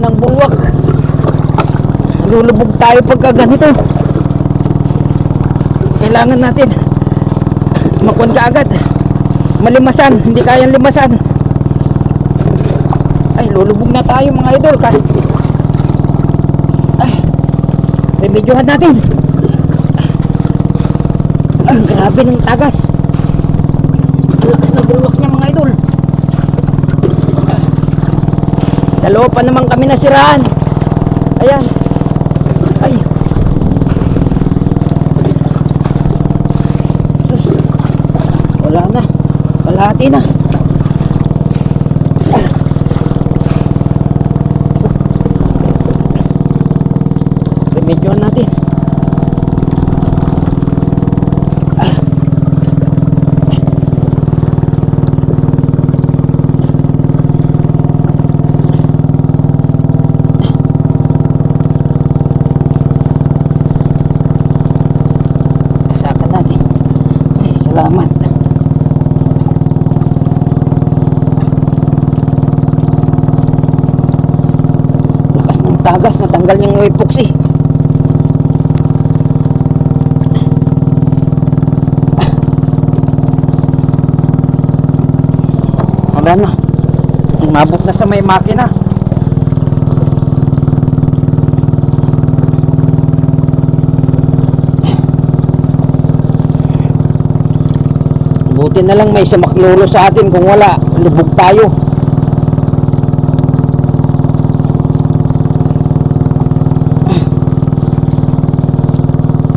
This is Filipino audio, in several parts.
ng bulwak. Lulubog tayo pagka ganito. Kailangan natin makuan ka agad. Malimasan, hindi kayang limasan. Ay, lulubog na tayo mga idol. Ay, remedyohan natin. Ay, grabe ng tagas. Ang lakas ng bulwak niya mga idol. Dalawa pa naman kami nasiraan. Ayan. Ay. Sus. Wala na. Kalahati na. Remedyohan natin. Salamat. Lakas ng tagas, natanggal yung epoxy. Wala na. Umabot na sa may makina. Buti na lang may sumaklolo sa atin, kung wala, lubog tayo.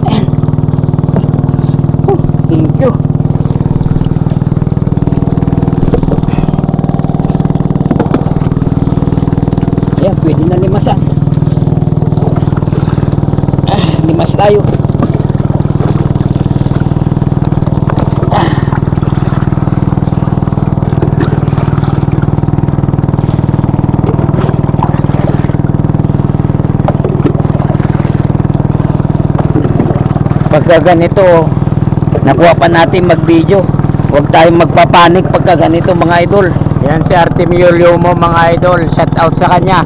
Ayan. Thank you. Ayan, pwede na limasan. Limas tayo. Pagka ganito, nakuha pa natin mag-video. Huwag tayong magpapanik pagka ganito mga idol. Yan si Artemio Liomo mga idol. Shout out sa kanya.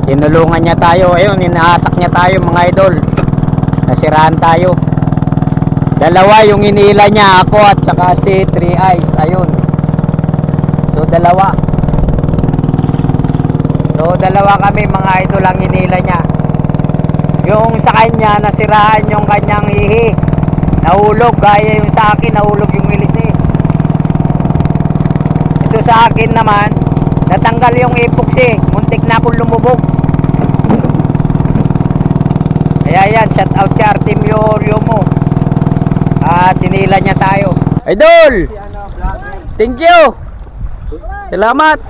Tinulungan niya tayo. Ayun, inaatak niya tayo mga idol. Nasiraan tayo. Dalawa yung inila niya, ako at saka si 3 Eyes. Ayun. So dalawa kami mga idol ang inila niya. Yung sa kanya, nasiraan yung kanyang ihi. Nahulog, gaya yung sa akin, nahulog yung ilisi. Ito sa akin naman, natanggal yung epoxy. Muntik na akong lumubog. Kaya yan, shout out si Artemio Liomo. Tinila niya tayo. Idol! Thank you! Salamat!